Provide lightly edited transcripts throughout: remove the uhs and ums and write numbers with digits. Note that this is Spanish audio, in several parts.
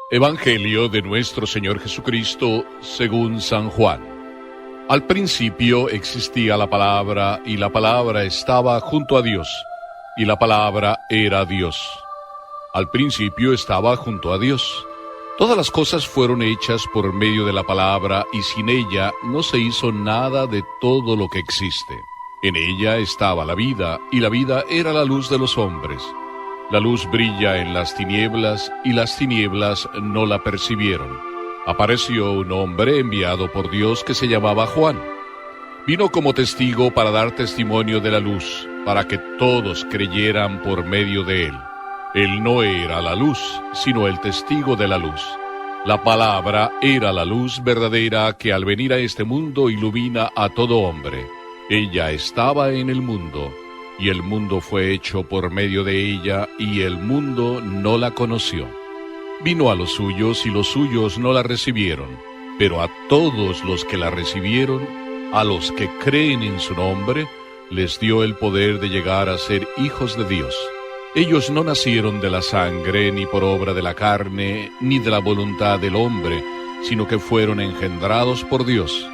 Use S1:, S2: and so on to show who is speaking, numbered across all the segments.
S1: Evangelio de nuestro Señor Jesucristo según San Juan. Al principio existía la palabra, y la palabra estaba junto a Dios, y la palabra era Dios. Al principio estaba junto a Dios. Todas las cosas fueron hechas por medio de la palabra, y sin ella no se hizo nada de todo lo que existe. En ella estaba la vida, y la vida era la luz de los hombres. La luz brilla en las tinieblas, y las tinieblas no la percibieron. Apareció un hombre enviado por Dios que se llamaba Juan. Vino como testigo para dar testimonio de la luz, para que todos creyeran por medio de él. Él no era la luz, sino el testigo de la luz. La palabra era la luz verdadera que al venir a este mundo ilumina a todo hombre. Ella estaba en el mundo, y el mundo fue hecho por medio de ella, y el mundo no la conoció. Vino a los suyos, y los suyos no la recibieron, pero a todos los que la recibieron, a los que creen en su nombre, les dio el poder de llegar a ser hijos de Dios. Ellos no nacieron de la sangre, ni por obra de la carne, ni de la voluntad del hombre, sino que fueron engendrados por Dios.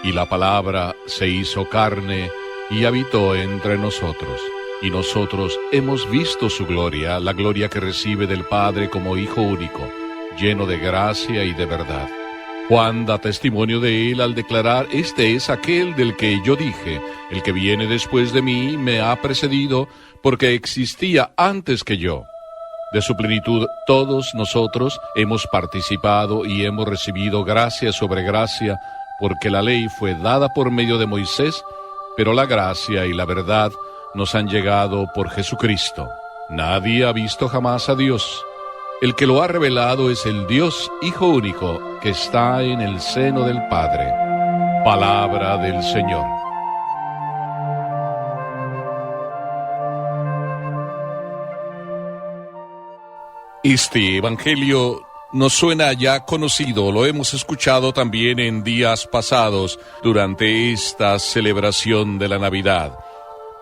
S1: Y la palabra se hizo carne y habitó entre nosotros. Y nosotros hemos visto su gloria, la gloria que recibe del Padre como Hijo único, lleno de gracia y de verdad. Juan da testimonio de él al declarar: este es aquel del que yo dije, el que viene después de mí me ha precedido, porque existía antes que yo. De su plenitud todos nosotros hemos participado y hemos recibido gracia sobre gracia, porque la ley fue dada por medio de Moisés, pero la gracia y la verdad nos han llegado por Jesucristo. Nadie ha visto jamás a Dios. El que lo ha revelado es el Dios Hijo único, que está en el seno del Padre. Palabra del Señor. Este evangelio nos suena ya conocido, lo hemos escuchado también en días pasados durante esta celebración de la Navidad.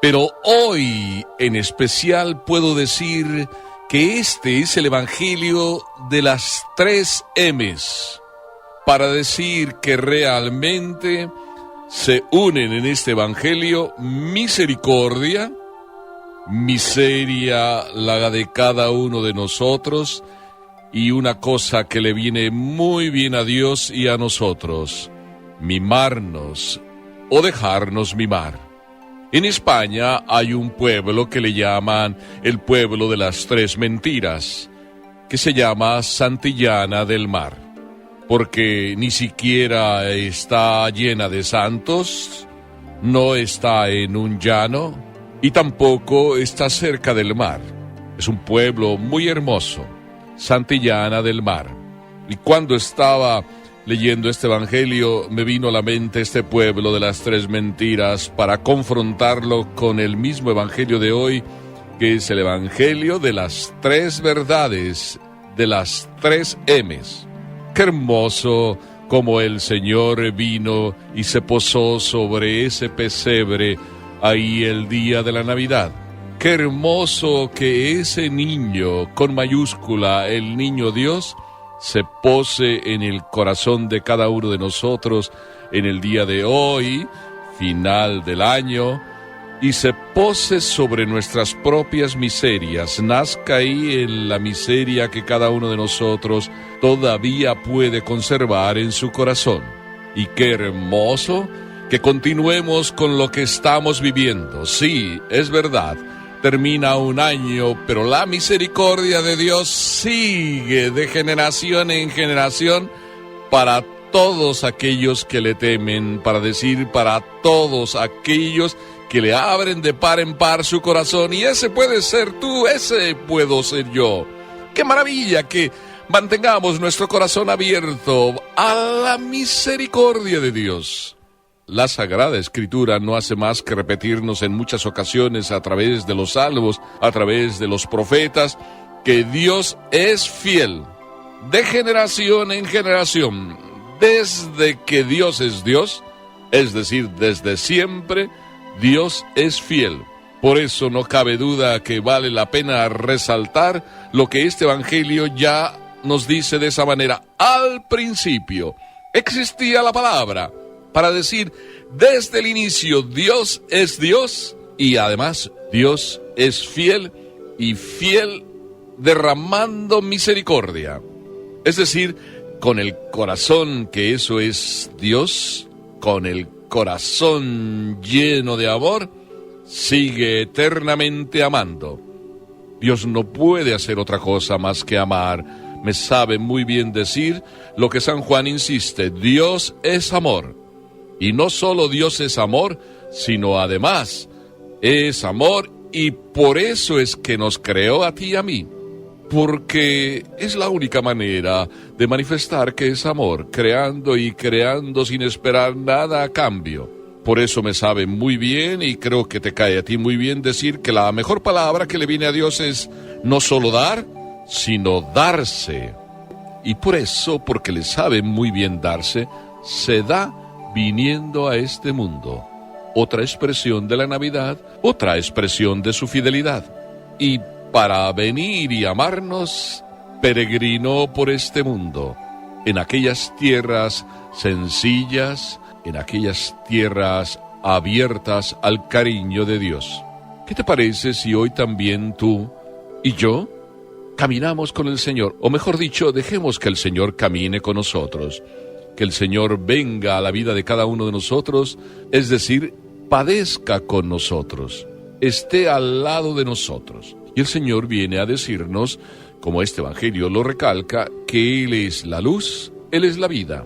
S1: Pero hoy en especial puedo decir que este es el evangelio de las 3 M's, para decir que realmente se unen en este evangelio misericordia, miseria, la de cada uno de nosotros, y una cosa que le viene muy bien a Dios y a nosotros: mimarnos o dejarnos mimar. En España hay un pueblo que le llaman el pueblo de las 3 mentiras, que se llama Santillana del Mar, porque ni siquiera está llena de santos, no está en un llano y tampoco está cerca del mar. Es un pueblo muy hermoso, Santillana del Mar. Y cuando estaba leyendo este evangelio, me vino a la mente este pueblo de las 3 mentiras para confrontarlo con el mismo evangelio de hoy, que es el evangelio de las 3 verdades, de las 3 M's. Qué hermoso como el Señor vino y se posó sobre ese pesebre ahí el día de la Navidad. Qué hermoso que ese niño, con mayúscula, el niño Dios, se pose en el corazón de cada uno de nosotros en el día de hoy, final del año, y se pose sobre nuestras propias miserias, nazca ahí en la miseria que cada uno de nosotros todavía puede conservar en su corazón. Y qué hermoso que continuemos con lo que estamos viviendo. Sí, es verdad, termina un año, pero la misericordia de Dios sigue de generación en generación para todos aquellos que le temen, para decir para todos aquellos que le abren de par en par su corazón. Y ese puede ser tú, ese puedo ser yo. ¡Qué maravilla que mantengamos nuestro corazón abierto a la misericordia de Dios! La Sagrada Escritura no hace más que repetirnos en muchas ocasiones a través de los salmos, a través de los profetas, que Dios es fiel, de generación en generación. Desde que Dios es Dios, es decir, desde siempre, Dios es fiel. Por eso no cabe duda que vale la pena resaltar lo que este evangelio ya nos dice de esa manera: al principio existía la palabra, para decir, desde el inicio Dios es Dios, y además Dios es fiel, y fiel derramando misericordia. Es decir, con el corazón, que eso es Dios, con el corazón lleno de amor, sigue eternamente amando. Dios no puede hacer otra cosa más que amar. Me sabe muy bien decir lo que San Juan insiste: Dios es amor. Y no solo Dios es amor, sino además es amor, y por eso es que nos creó a ti y a mí. Porque es la única manera de manifestar que es amor, creando y creando sin esperar nada a cambio. Por eso me sabe muy bien, y creo que te cae a ti muy bien, decir que la mejor palabra que le viene a Dios es no solo dar, sino darse. Y por eso, porque le sabe muy bien darse, se da viniendo a este mundo. Otra expresión de la Navidad, otra expresión de su fidelidad. Y para venir y amarnos, peregrinó por este mundo, en aquellas tierras sencillas, en aquellas tierras abiertas al cariño de Dios. ¿Qué te parece si hoy también tú y yo caminamos con el Señor? O mejor dicho, dejemos que el Señor camine con nosotros, que el Señor venga a la vida de cada uno de nosotros, es decir, padezca con nosotros, esté al lado de nosotros. Y el Señor viene a decirnos, como este Evangelio lo recalca, que Él es la luz, Él es la vida.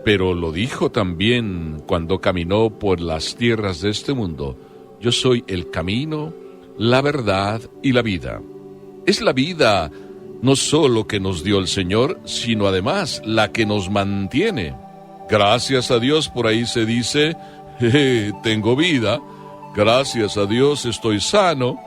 S1: Pero lo dijo también cuando caminó por las tierras de este mundo: yo soy el camino, la verdad y la vida. Es la vida no solo que nos dio el Señor, sino además la que nos mantiene. Gracias a Dios, por ahí se dice, tengo vida, gracias a Dios estoy sano,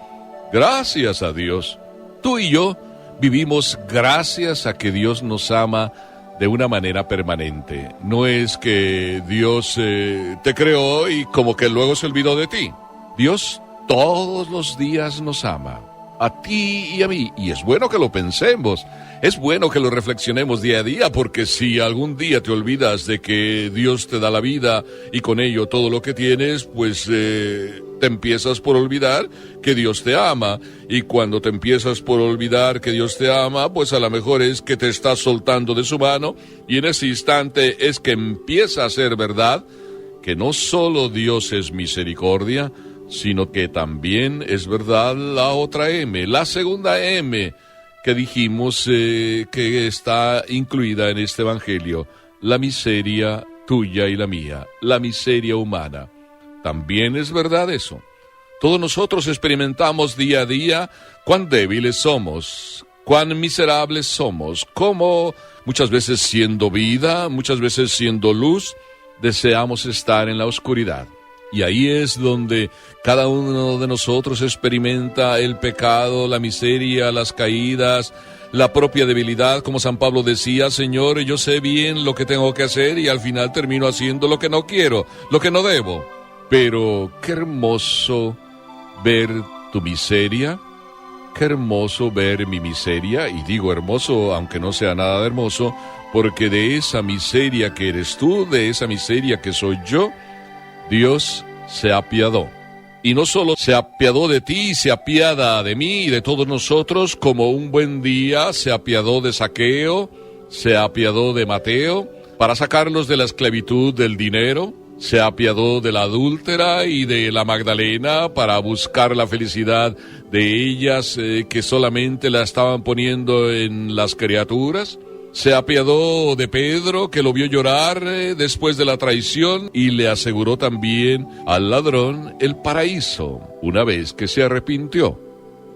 S1: gracias a Dios. Tú y yo vivimos gracias a que Dios nos ama de una manera permanente. No es que Dios te creó y como que luego se olvidó de ti. Dios todos los días nos ama, a ti y a mí, y es bueno que lo pensemos, es bueno que lo reflexionemos día a día, porque si algún día te olvidas de que Dios te da la vida y con ello todo lo que tienes, pues te empiezas por olvidar que Dios te ama, y cuando te empiezas por olvidar que Dios te ama, pues a lo mejor es que te estás soltando de su mano, y en ese instante es que empieza a ser verdad que no solo Dios es misericordia, sino que también es verdad la otra M, la segunda M que dijimos que está incluida en este Evangelio, la miseria tuya y la mía, la miseria humana. También es verdad eso. Todos nosotros experimentamos día a día cuán débiles somos, cuán miserables somos, cómo muchas veces siendo vida, muchas veces siendo luz, deseamos estar en la oscuridad. Y ahí es donde cada uno de nosotros experimenta el pecado, la miseria, las caídas, la propia debilidad, como San Pablo decía: Señor, yo sé bien lo que tengo que hacer y al final termino haciendo lo que no quiero, lo que no debo. Pero qué hermoso ver tu miseria, qué hermoso ver mi miseria, y digo hermoso aunque no sea nada de hermoso, porque de esa miseria que eres tú, de esa miseria que soy yo, Dios se apiadó. Y no solo se apiadó de ti, se apiada de mí y de todos nosotros, como un buen día se apiadó de Zaqueo, se apiadó de Mateo, para sacarlos de la esclavitud del dinero, se apiadó de la adúltera y de la Magdalena para buscar la felicidad de ellas que solamente la estaban poniendo en las criaturas. Se apiadó de Pedro, que lo vio llorar después de la traición, y le aseguró también al ladrón el paraíso, una vez que se arrepintió.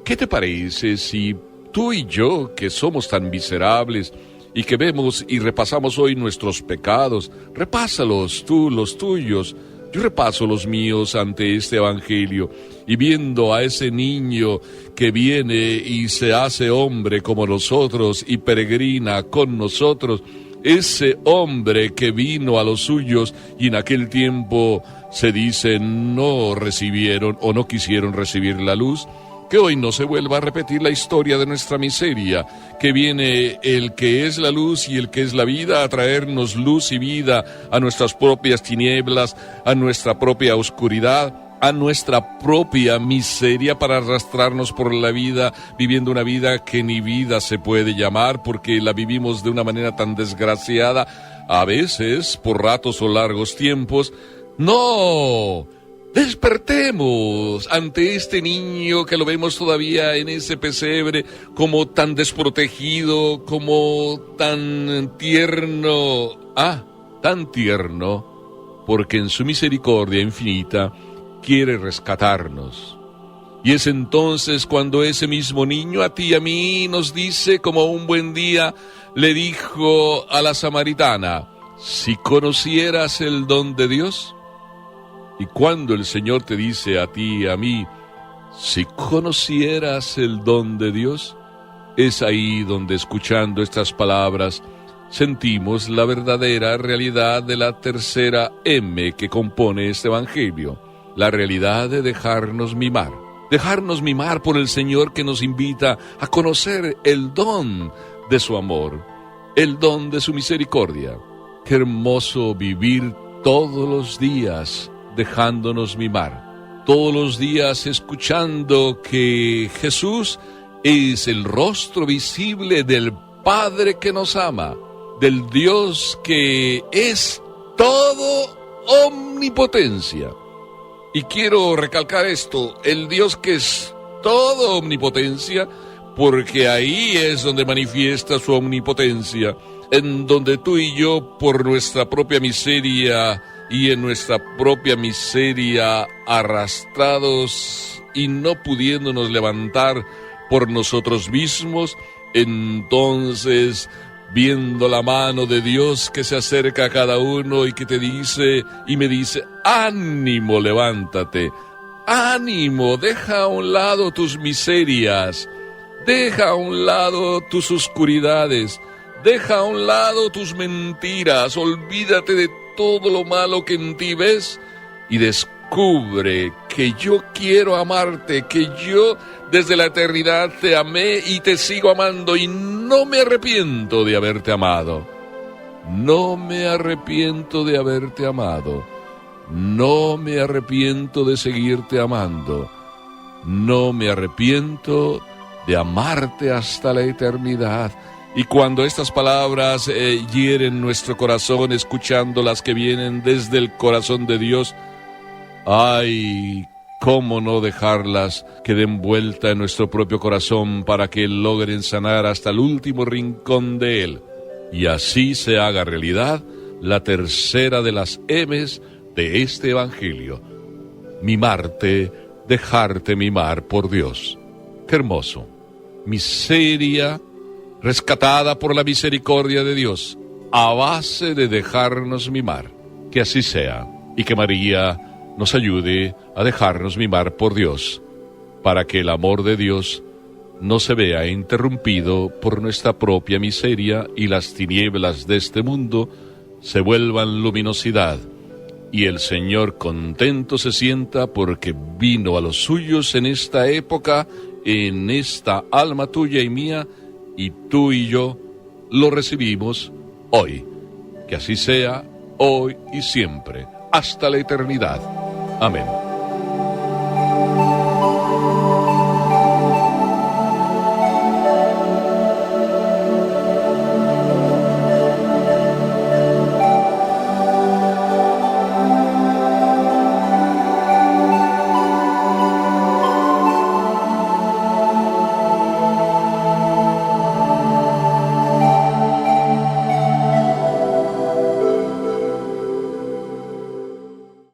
S1: ¿Qué te parece si tú y yo, que somos tan miserables y que vemos y repasamos hoy nuestros pecados, repásalos tú, los tuyos, yo repaso los míos ante este Evangelio, y viendo a ese niño que viene y se hace hombre como nosotros y peregrina con nosotros, ese hombre que vino a los suyos y en aquel tiempo se dice no recibieron o no quisieron recibir la luz, Que hoy no se vuelva a repetir la historia de nuestra miseria, que viene el que es la luz y el que es la vida a traernos luz y vida a nuestras propias tinieblas, a nuestra propia oscuridad, a nuestra propia miseria para arrastrarnos por la vida, viviendo una vida que ni vida se puede llamar porque la vivimos de una manera tan desgraciada, a veces por ratos o largos tiempos. ¡No! Despertemos ante este niño que lo vemos todavía en ese pesebre como tan desprotegido, como tan tierno. Tan tierno, porque en su misericordia infinita quiere rescatarnos. Y es entonces cuando ese mismo niño a ti y a mí nos dice, como un buen día le dijo a la samaritana, si conocieras el don de Dios. Y cuando el Señor te dice a ti y a mí, si conocieras el don de Dios, es ahí donde, escuchando estas palabras, sentimos la verdadera realidad de la tercera M que compone este Evangelio, la realidad de dejarnos mimar por el Señor que nos invita a conocer el don de su amor, el don de su misericordia. Qué hermoso vivir todos los días dejándonos mimar, todos los días escuchando que Jesús es el rostro visible del Padre que nos ama, del Dios que es todo omnipotencia. Y quiero recalcar esto, el Dios que es todo omnipotencia, porque ahí es donde manifiesta su omnipotencia, en donde tú y yo, por nuestra propia miseria y en nuestra propia miseria, arrastrados y no pudiéndonos levantar por nosotros mismos, entonces, viendo la mano de Dios que se acerca a cada uno y que te dice y me dice, ánimo, levántate, ánimo, deja a un lado tus miserias, deja a un lado tus oscuridades, deja a un lado tus mentiras, olvídate de todo lo malo que en ti ves y descubre que yo quiero amarte, que yo desde la eternidad te amé y te sigo amando y no me arrepiento de haberte amado. No me arrepiento de haberte amado. No me arrepiento de seguirte amando. No me arrepiento de amarte hasta la eternidad. Y cuando estas palabras hieren nuestro corazón, escuchando las que vienen desde el corazón de Dios, ¡ay! ¿Cómo no dejarlas que den vuelta en nuestro propio corazón para que logren sanar hasta el último rincón de él? Y así se haga realidad la tercera de las M's de este Evangelio. Mimarte, dejarte mimar por Dios. ¡Qué hermoso! Miseria rescatada por la misericordia de Dios, a base de dejarnos mimar. Que así sea, y que María nos ayude a dejarnos mimar por Dios, para que el amor de Dios no se vea interrumpido por nuestra propia miseria y las tinieblas de este mundo se vuelvan luminosidad, y el Señor contento se sienta porque vino a los suyos en esta época, en esta alma tuya y mía, y tú y yo lo recibimos hoy. Que así sea, hoy y siempre, hasta la eternidad. Amén.